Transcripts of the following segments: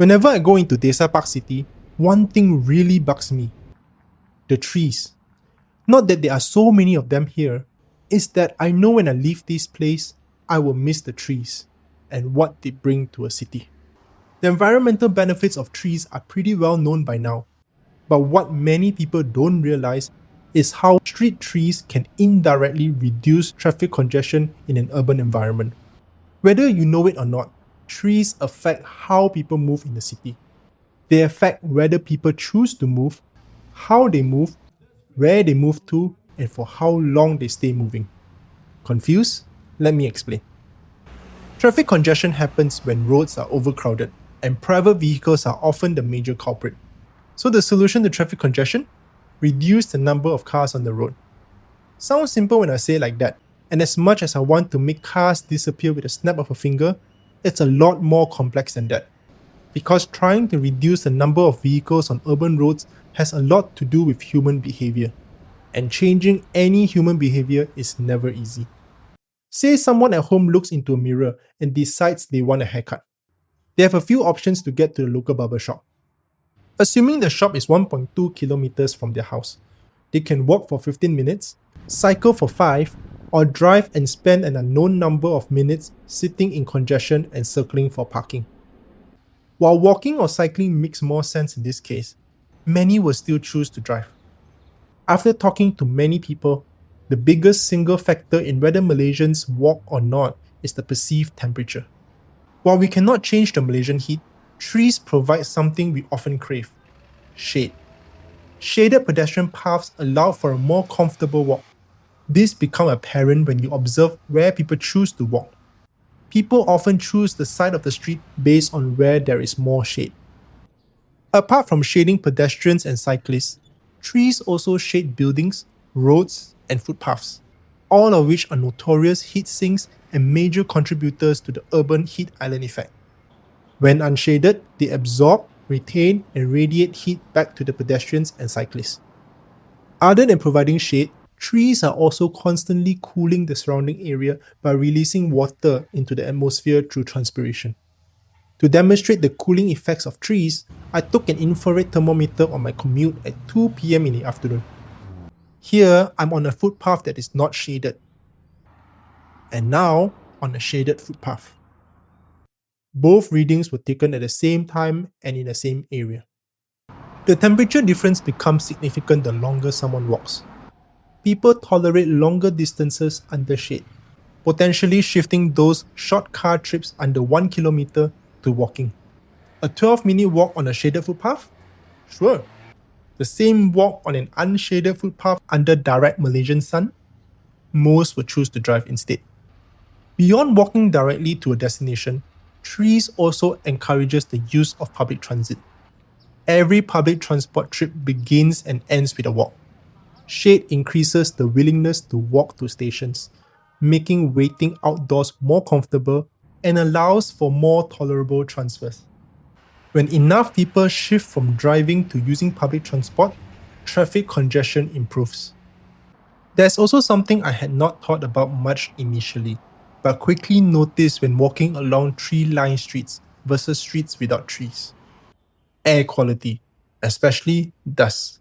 Whenever I go into Desa ParkCity, one thing really bugs me. The trees. Not that there are so many of them here, it's that I know when I leave this place, I will miss the trees and what they bring to a city. The environmental benefits of trees are pretty well known by now, but what many people don't realize is how street trees can indirectly reduce traffic congestion in an urban environment. Whether you know it or not, trees affect how people move in the city. They affect whether people choose to move, how they move, where they move to, and for how long they stay moving. Confused? Let me explain. Traffic congestion happens when roads are overcrowded, and private vehicles are often the major culprit. So the solution to traffic congestion? Reduce the number of cars on the road. Sounds simple when I say it like that, and as much as I want to make cars disappear with a snap of a finger, it's a lot more complex than that. Because trying to reduce the number of vehicles on urban roads has a lot to do with human behavior. And changing any human behavior is never easy. Say someone at home looks into a mirror and decides they want a haircut. They have a few options to get to the local barber shop. Assuming the shop is 1.2 kilometers from their house, they can walk for 15 minutes, cycle for 5, or drive and spend an unknown number of minutes sitting in congestion and circling for parking. While walking or cycling makes more sense in this case, many will still choose to drive. After talking to many people, the biggest single factor in whether Malaysians walk or not is the perceived temperature. While we cannot change the Malaysian heat, trees provide something we often crave: shade. Shaded pedestrian paths allow for a more comfortable walk. This becomes apparent when you observe where people choose to walk. People often choose the side of the street based on where there is more shade. Apart from shading pedestrians and cyclists, trees also shade buildings, roads, and footpaths, all of which are notorious heat sinks and major contributors to the urban heat island effect. When unshaded, they absorb, retain, and radiate heat back to the pedestrians and cyclists. Other than providing shade, trees are also constantly cooling the surrounding area by releasing water into the atmosphere through transpiration. To demonstrate the cooling effects of trees, I took an infrared thermometer on my commute at 2 p.m. in the afternoon. Here, I'm on a footpath that is not shaded. And now, on a shaded footpath. Both readings were taken at the same time and in the same area. The temperature difference becomes significant the longer someone walks. People tolerate longer distances under shade, potentially shifting those short car trips under 1 kilometer to walking. A 12-minute walk on a shaded footpath? Sure. The same walk on an unshaded footpath under direct Malaysian sun? Most will choose to drive instead. Beyond walking directly to a destination, trees also encourages the use of public transit. Every public transport trip begins and ends with a walk. Shade increases the willingness to walk to stations, making waiting outdoors more comfortable and allows for more tolerable transfers. When enough people shift from driving to using public transport, traffic congestion improves. There's also something I had not thought about much initially, but quickly noticed when walking along tree-lined streets versus streets without trees. Air quality, especially dust.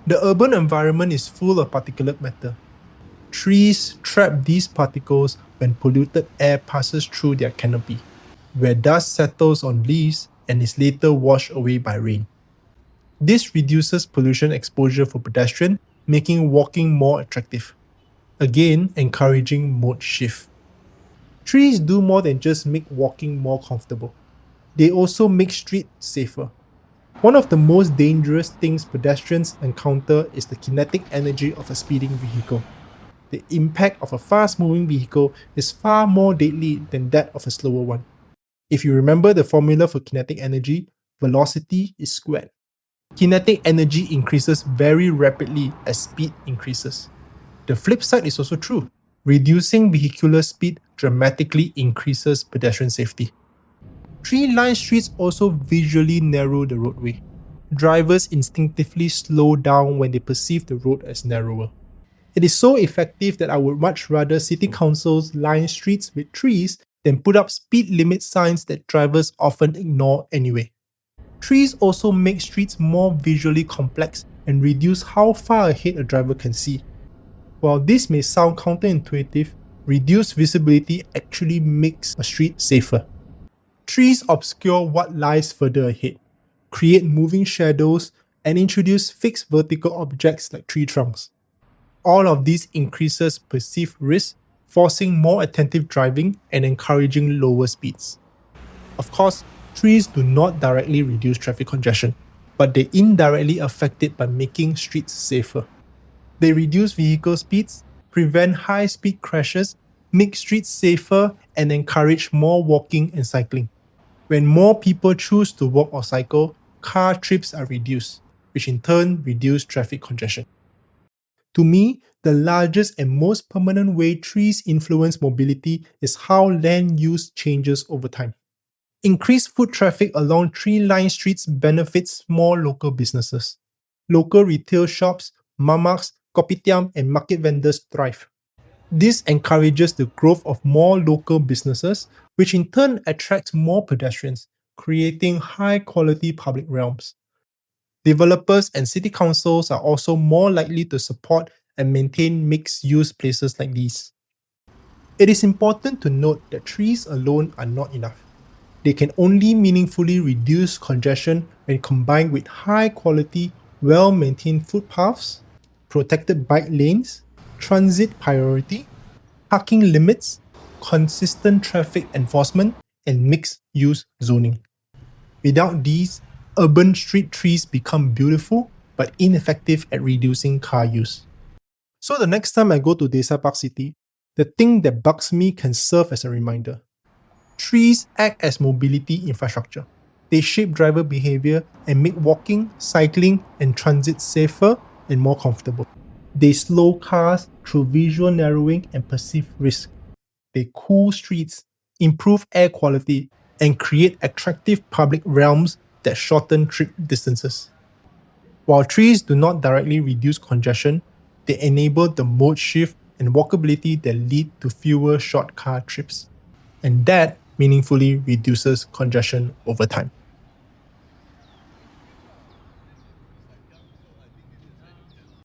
The urban environment is full of particulate matter. Trees trap these particles when polluted air passes through their canopy, where dust settles on leaves and is later washed away by rain. This reduces pollution exposure for pedestrians, making walking more attractive. Again, encouraging mode shift. Trees do more than just make walking more comfortable. They also make streets safer. One of the most dangerous things pedestrians encounter is the kinetic energy of a speeding vehicle. The impact of a fast-moving vehicle is far more deadly than that of a slower one. If you remember the formula for kinetic energy, velocity is squared. Kinetic energy increases very rapidly as speed increases. The flip side is also true. Reducing vehicular speed dramatically increases pedestrian safety. Tree-lined streets also visually narrow the roadway. Drivers instinctively slow down when they perceive the road as narrower. It is so effective that I would much rather city councils line streets with trees than put up speed limit signs that drivers often ignore anyway. Trees also make streets more visually complex and reduce how far ahead a driver can see. While this may sound counterintuitive, reduced visibility actually makes a street safer. Trees obscure what lies further ahead, create moving shadows, and introduce fixed vertical objects like tree trunks. All of these increases perceived risk, forcing more attentive driving and encouraging lower speeds. Of course, trees do not directly reduce traffic congestion, but they indirectly affect it by making streets safer. They reduce vehicle speeds, prevent high-speed crashes, make streets safer, and encourage more walking and cycling. When more people choose to walk or cycle, car trips are reduced, which in turn reduce traffic congestion. To me, the largest and most permanent way trees influence mobility is how land use changes over time. Increased foot traffic along tree-lined streets benefits more local businesses. Local retail shops, mamas, kopitiam, and market vendors thrive. This encourages the growth of more local businesses, which in turn attracts more pedestrians, creating high-quality public realms. Developers and city councils are also more likely to support and maintain mixed-use places like these. It is important to note that trees alone are not enough. They can only meaningfully reduce congestion when combined with high-quality, well-maintained footpaths, protected bike lanes, transit priority, parking limits, consistent traffic enforcement, and mixed-use zoning. Without these, urban street trees become beautiful but ineffective at reducing car use. So the next time I go to Desa ParkCity, the thing that bugs me can serve as a reminder. Trees act as mobility infrastructure. They shape driver behavior and make walking, cycling, and transit safer and more comfortable. They slow cars through visual narrowing and perceived risk. They cool streets, improve air quality, and create attractive public realms that shorten trip distances. While trees do not directly reduce congestion, they enable the mode shift and walkability that lead to fewer short car trips. And that meaningfully reduces congestion over time.